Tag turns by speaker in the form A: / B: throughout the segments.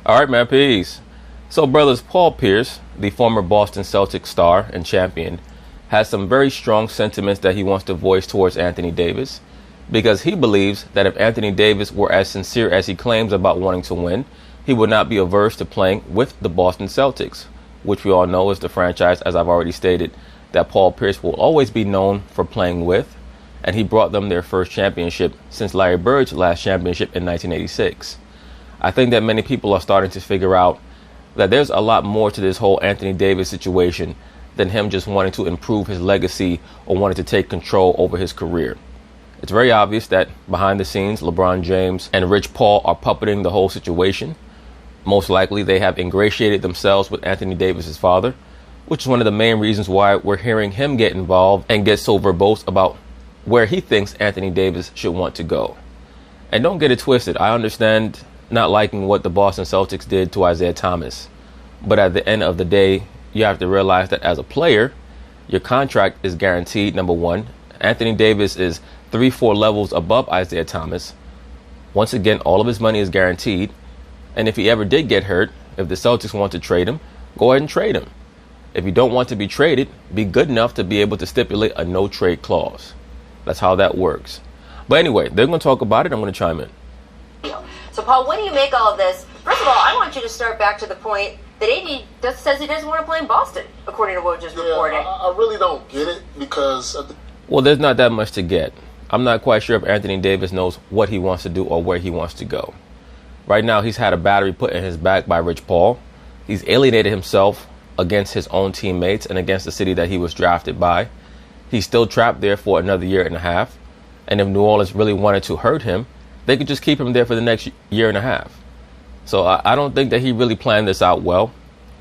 A: All right, man, peace. So, brothers, Paul Pierce, the former Boston Celtics star and champion, has some very strong sentiments that he wants to voice towards Anthony Davis, because he believes that if Anthony Davis were as sincere as he claims about wanting to win, he would not be averse to playing with the Boston Celtics, which we all know is the franchise, as I've already stated, that Paul Pierce will always be known for playing with, and he brought them their first championship since Larry Bird's last championship in 1986. I think that many people are starting to figure out that there's a lot more to this whole Anthony Davis situation than him just wanting to improve his legacy or wanting to take control over his career. It's very obvious that behind the scenes, LeBron James and Rich Paul are puppeting the whole situation. Most likely they have ingratiated themselves with Anthony Davis's father, which is one of the main reasons why we're hearing him get involved and get so verbose about where he thinks Anthony Davis should want to go. And don't get it twisted, I understand not liking what the Boston Celtics did to Isaiah Thomas. But at the end of the day, you have to realize that as a player, your contract is guaranteed, number one. Anthony Davis is 3-4 levels above Isaiah Thomas. Once again, all of his money is guaranteed. And if he ever did get hurt, if the Celtics want to trade him, go ahead and trade him. If you don't want to be traded, be good enough to be able to stipulate a no-trade clause. That's how that works. But anyway, they're going to talk about it. I'm going to chime in.
B: So, Paul, what do you make all of this? First of all, I want you to start back to the point that AD says he doesn't want to play in Boston, according to what was just reported.
C: I really don't get it because...
A: Well, there's not that much to get. I'm not quite sure if Anthony Davis knows what he wants to do or where he wants to go. Right now, he's had a battery put in his back by Rich Paul. He's alienated himself against his own teammates and against the city that he was drafted by. He's still trapped there for another year and a half. And if New Orleans really wanted to hurt him, they could just keep him there for the next year and a half. So I don't think that he really planned this out well.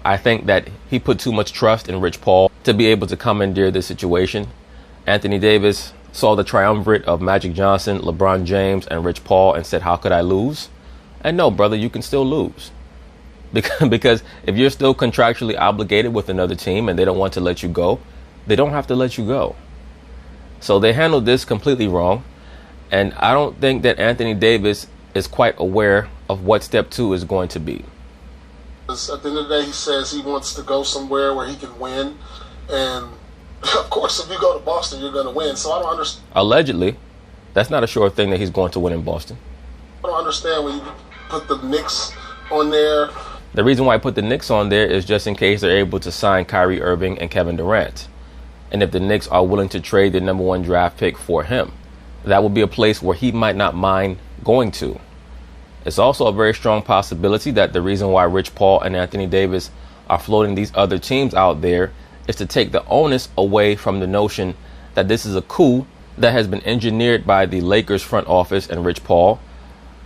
A: I think that he put too much trust in Rich Paul to be able to commandeer this situation. Anthony Davis saw the triumvirate of Magic Johnson, LeBron James, and Rich Paul and said, how could I lose? And no, brother, you can still lose. Because if you're still contractually obligated with another team and they don't want to let you go, they don't have to let you go. So they handled this completely wrong. And I don't think that Anthony Davis is quite aware of what step 2 is going to be.
C: At the end of the day, he says he wants to go somewhere where he can win. And, of course, if you go to Boston, you're going to win. So I don't understand.
A: Allegedly. That's not a sure thing that he's going to win in Boston.
C: I don't understand when you put the Knicks on there.
A: The reason why I put the Knicks on there is just in case they're able to sign Kyrie Irving and Kevin Durant. And if the Knicks are willing to trade their number 1 draft pick for him, that would be a place where he might not mind going to. It's also a very strong possibility that the reason why Rich Paul and Anthony Davis are floating these other teams out there is to take the onus away from the notion that this is a coup that has been engineered by the Lakers front office and Rich Paul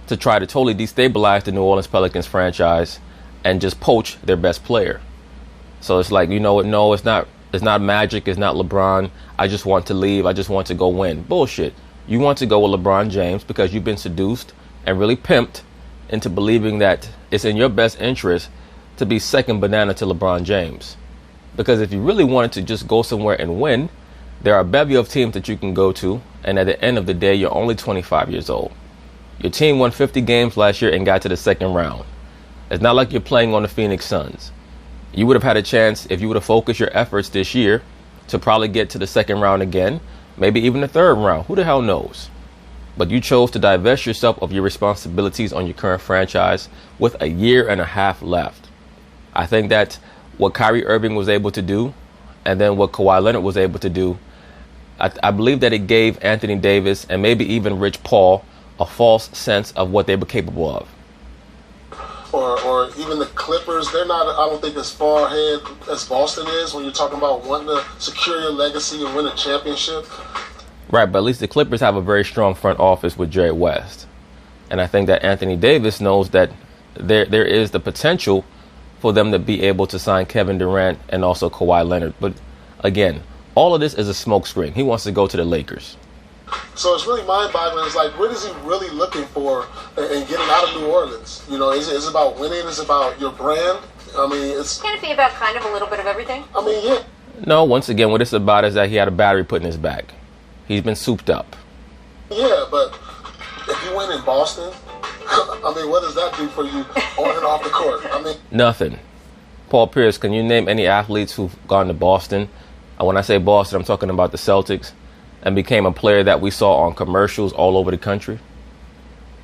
A: to try to totally destabilize the New Orleans Pelicans franchise and just poach their best player. So it's like, you know what? No, it's not Magic. It's not LeBron. I just want to leave. I just want to go win. Bullshit. You want to go with LeBron James because you've been seduced and really pimped into believing that it's in your best interest to be second banana to LeBron James. Because if you really wanted to just go somewhere and win, there are a bevy of teams that you can go to, and at the end of the day, you're only 25 years old. Your team won 50 games last year and got to the second round. It's not like you're playing on the Phoenix Suns. You would have had a chance, if you would have focused your efforts this year, to probably get to the second round again, maybe even the third round. Who the hell knows? But you chose to divest yourself of your responsibilities on your current franchise with a year and a half left. I think that what Kyrie Irving was able to do, and then what Kawhi Leonard was able to do, I believe that it gave Anthony Davis and maybe even Rich Paul a false sense of what they were capable of.
C: Or even the Clippers, they're not, I don't think, as far ahead as Boston is when you're talking about wanting to secure your legacy and win a championship.
A: Right, but at least the Clippers have a very strong front office with Jerry West. And I think that Anthony Davis knows that there is the potential for them to be able to sign Kevin Durant and also Kawhi Leonard. But again, all of this is a smokescreen. He wants to go to the Lakers.
C: So it's really mind-boggling. It's like, what is he really looking for in getting out of New Orleans? You know, is it about winning? Is it about your brand? I mean, it's...
B: Can it be about kind of a little bit of everything?
C: I mean, yeah.
A: No, once again, what it's about is that he had a battery put in his back. He's been souped up.
C: Yeah, but if you win in Boston, I mean, what does that do for you on and off the court? I mean,
A: Nothing. Paul Pierce, can you name any athletes who've gone to Boston? And when I say Boston, I'm talking about the Celtics, and became a player that we saw on commercials all over the country.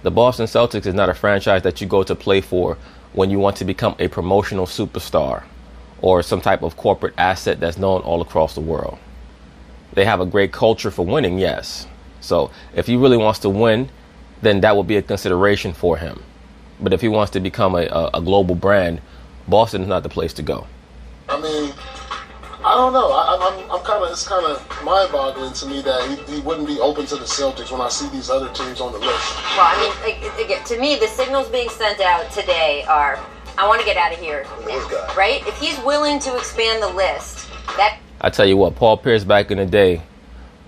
A: The Boston Celtics is not a franchise that you go to play for when you want to become a promotional superstar or some type of corporate asset that's known all across the world. They have a great culture for winning, yes. So if he really wants to win, then that will be a consideration for him. But if he wants to become a global brand, Boston is not the place to go.
C: I mean, I don't know. It's kind of mind-boggling to me that he wouldn't be open to the Celtics when I see these other teams on the list.
B: Well, I mean, again, to me, the signals being sent out today are, I want to get out of here now, right? If he's willing to expand the list, that...
A: I tell you what, Paul Pierce back in the day,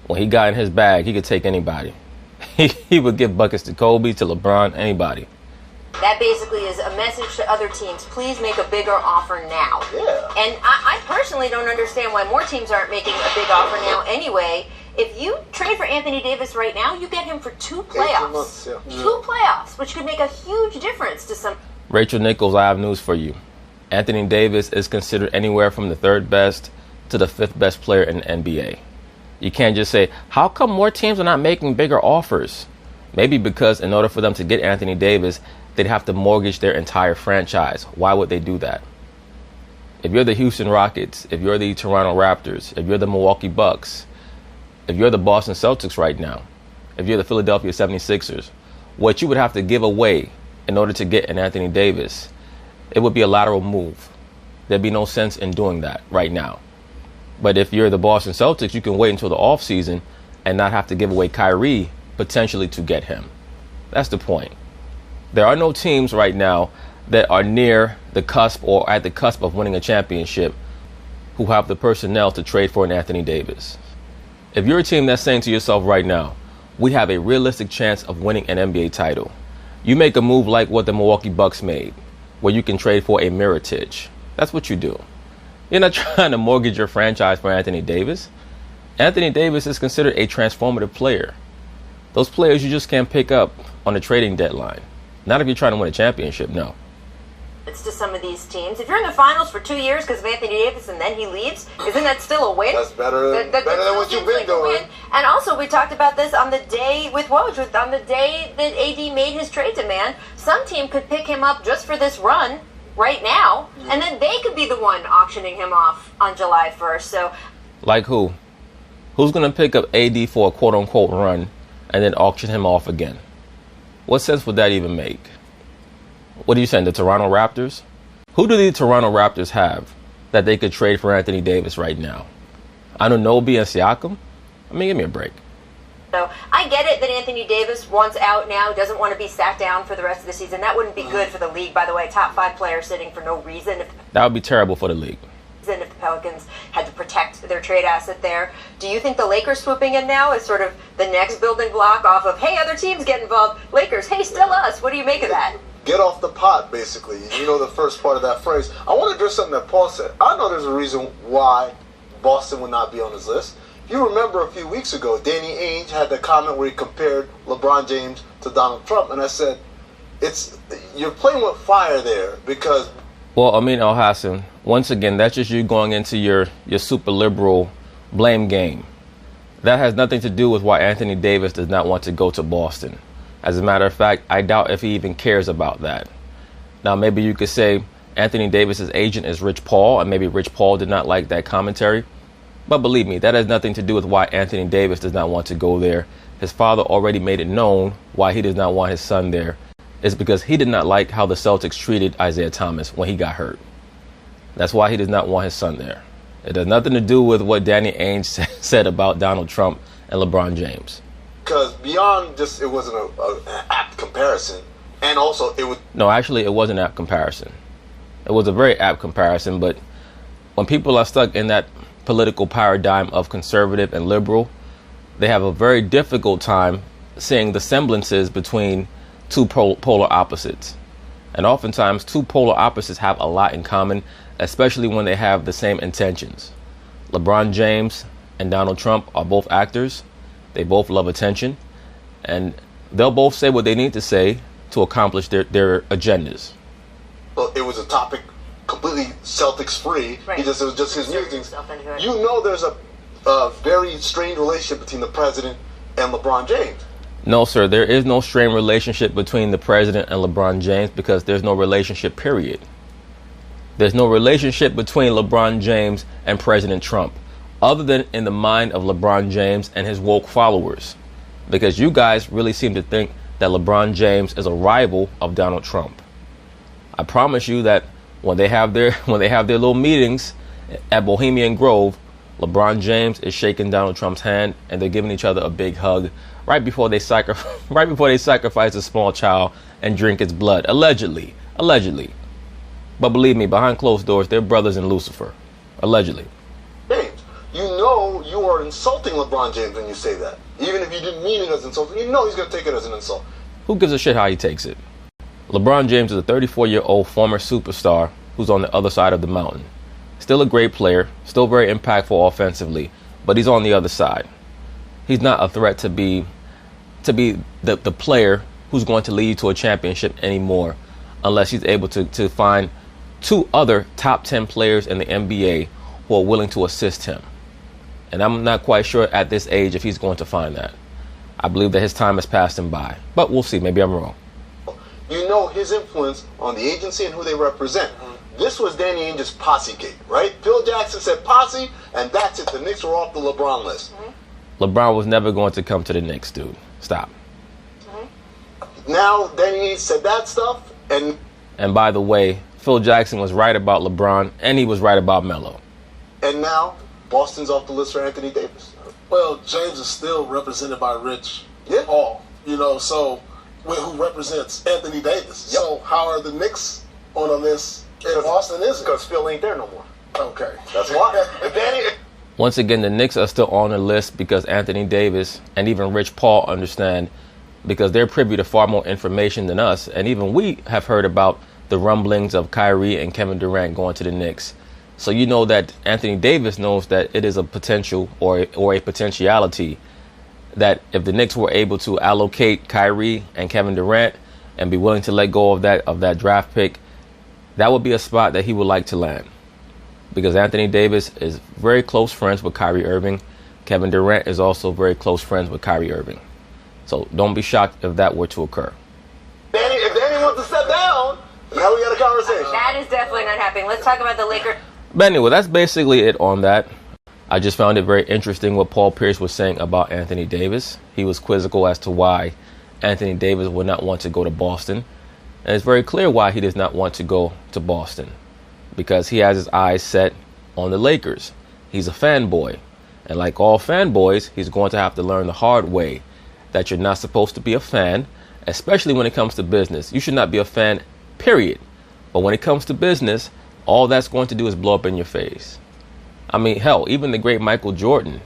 A: when he got in his bag, he could take anybody. He would give buckets to Kobe, to LeBron, anybody.
B: That basically is a message to other teams. Please make a bigger offer now.
C: Yeah.
B: And I personally don't understand why more teams aren't making a big offer now anyway. If you trade for Anthony Davis right now, you get him for 2 playoffs.
C: 18 months, yeah.
B: 2 playoffs, which could make a huge difference to some...
A: Rachel Nichols, I have news for you. Anthony Davis is considered anywhere from the 3rd best to the 5th best player in the NBA. You can't just say, how come more teams are not making bigger offers? Maybe because in order for them to get Anthony Davis, they'd have to mortgage their entire franchise. Why would they do that? If you're the Houston Rockets, if you're the Toronto Raptors, if you're the Milwaukee Bucks, if you're the Boston Celtics right now, if you're the Philadelphia 76ers, what you would have to give away in order to get an Anthony Davis, it would be a lateral move. There'd be no sense in doing that right now. But if you're the Boston Celtics, you can wait until the offseason and not have to give away Kyrie potentially to get him. That's the point. There are no teams right now that are near the cusp or at the cusp of winning a championship who have the personnel to trade for an Anthony Davis. If you're a team that's saying to yourself right now, we have a realistic chance of winning an NBA title, you make a move like what the Milwaukee Bucks made, where you can trade for a Mirotic. That's what you do. You're not trying to mortgage your franchise for Anthony Davis. Anthony Davis is considered a transformative player. Those players you just can't pick up on the trading deadline. Not if you're trying to win a championship, no.
B: It's to some of these teams. If you're in the finals for 2 years because of Anthony Davis and then he leaves, isn't that still a win?
C: That's better than what you've been doing.
B: And also, we talked about this on the day with Woj, on the day that AD made his trade demand. Some team could pick him up just for this run right now, and then they could be the one auctioning him off on July 1st. So,
A: like who? Who's going to pick up AD for a quote-unquote run and then auction him off again? What sense would that even make? What are you saying, the Toronto Raptors? Who do the Toronto Raptors have that they could trade for Anthony Davis right now? Anunoby and Siakam? I mean, give me a break.
B: So I get it that Anthony Davis wants out now, doesn't want to be sat down for the rest of the season. That wouldn't be good for the league, by the way. Top 5 player sitting for no reason.
A: That would be terrible for the league.
B: If the Pelicans had to protect their trade asset there. Do you think the Lakers swooping in now is sort of the next building block off of, hey, other teams get involved. Lakers, hey, still us. What do you make of that?
D: Get off the pot, basically. You know the first part of that phrase. I want to address something that Paul said. I know there's a reason why Boston would not be on his list. If you remember a few weeks ago, Danny Ainge had the comment where he compared LeBron James to Donald Trump, and I said, you're playing with fire there because...
A: Well, Amin Al-Hassan, once again, that's just you going into your super liberal blame game. That has nothing to do with why Anthony Davis does not want to go to Boston. As a matter of fact, I doubt if he even cares about that. Now, maybe you could say Anthony Davis's agent is Rich Paul, and maybe Rich Paul did not like that commentary. But believe me, that has nothing to do with why Anthony Davis does not want to go there. His father already made it known why he does not want his son there. It's because he did not like how the Celtics treated Isaiah Thomas when he got hurt. That's why he does not want his son there. It has nothing to do with what Danny Ainge said about Donald Trump and LeBron James.
D: Because beyond just it wasn't an apt comparison, and also it was...
A: No, actually, it wasn't an apt comparison. It was a very apt comparison, but when people are stuck in that political paradigm of conservative and liberal, they have a very difficult time seeing the semblances between two polar opposites. And oftentimes, two polar opposites have a lot in common, especially when they have the same intentions. LeBron James and Donald Trump are both actors. They both love attention, and they'll both say what they need to say to accomplish their agendas.
D: Well, it was a topic completely Celtics free.
B: Right.
D: It was just his
B: Insert
D: musings.
B: yourself into it.
D: You know, there's a very strained relationship between the president and LeBron James.
A: No, sir, there is no strained relationship between the president and LeBron James because there's no relationship, period. There's no relationship between LeBron James and President Trump, other than in the mind of LeBron James and his woke followers. Because you guys really seem to think that LeBron James is a rival of Donald Trump. I promise you that when they have their little meetings at Bohemian Grove, LeBron James is shaking Donald Trump's hand and they're giving each other a big hug right before they sacrifice a small child and drink its blood. Allegedly. But believe me, behind closed doors, they're brothers in Lucifer. Allegedly.
D: James, you know you are insulting LeBron James when you say that. Even if you didn't mean it as insulting, you know he's going to take it as an insult.
A: Who gives a shit how he takes it? LeBron James is a 34-year-old former superstar who's on the other side of the mountain. Still a great player, still very impactful offensively, but he's on the other side. He's not a threat to be the player who's going to lead you to a championship anymore unless he's able to find 2 other top 10 players in the NBA who are willing to assist him. And I'm not quite sure at this age if he's going to find that. I believe that his time has passed him by. But we'll see. Maybe I'm wrong.
D: You know his influence on the agency and who they represent. This was Danny Ainge's posse cake, right? Phil Jackson said posse, and that's it. The Knicks were off the LeBron list.
A: LeBron was never going to come to the Knicks, dude. Stop.
D: Now Danny Ainge said that stuff,
A: And by the way, Phil Jackson was right about LeBron, and he was right about Melo.
D: and now Boston's off the list for Anthony Davis.
C: Well, James is still represented by Rich
D: Yeah.
C: Paul, so who represents Anthony Davis.
D: Yep.
C: So how are the Knicks on a list and Boston isn't?
D: Because Phil ain't there no more.
C: Okay.
D: That's why. And Danny,
A: Once again, the Knicks are still on the list because Anthony Davis and even Rich Paul understand, because they're privy to far more information than us. And even we have heard about the rumblings of Kyrie and Kevin Durant going to the Knicks. So you know that Anthony Davis knows that it is a potential or a potentiality that if the Knicks were able to allocate Kyrie and Kevin Durant and be willing to let go of that draft pick, that would be a spot that he would like to land. Because Anthony Davis is very close friends with Kyrie Irving. Kevin Durant is also very close friends with Kyrie Irving. So don't be shocked if that were to occur.
D: if Danny wants to step down, now we got a conversation.
B: That is definitely not happening. Let's talk about the Lakers.
A: But anyway, that's basically it on that. I just found it very interesting what Paul Pierce was saying about Anthony Davis. He was quizzical as to why Anthony Davis would not want to go to Boston. And it's very clear why he does not want to go to Boston. Because he has his eyes set on the Lakers. He's a fanboy. And like all fanboys, he's going to have to learn the hard way that you're not supposed to be a fan, especially when it comes to business. You should not be a fan, period. But when it comes to business, all that's going to do is blow up in your face. I mean, hell, even the great Michael Jordan,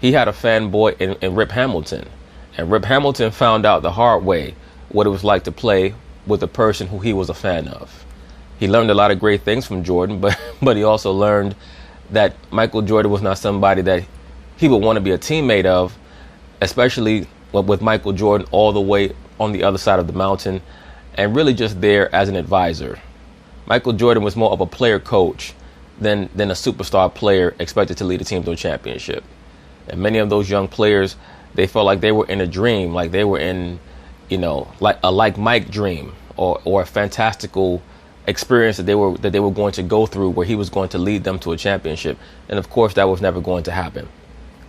A: he had a fanboy in Rip Hamilton. And Rip Hamilton found out the hard way what it was like to play with a person who he was a fan of. He learned a lot of great things from Jordan, but he also learned that Michael Jordan was not somebody that he would want to be a teammate of, especially with Michael Jordan all the way on the other side of the mountain and really just there as an advisor. Michael Jordan was more of a player coach than a superstar player expected to lead a team to a championship. And many of those young players, they felt like they were in a dream, like they were in, like a like Mike dream or a fantastical experience that they were going to go through where he was going to lead them to a championship. And of course, that was never going to happen.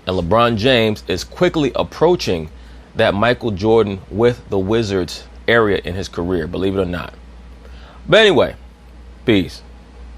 A: And LeBron James is quickly approaching that Michael Jordan with the Wizards area in his career, believe it or not. But anyway, peace.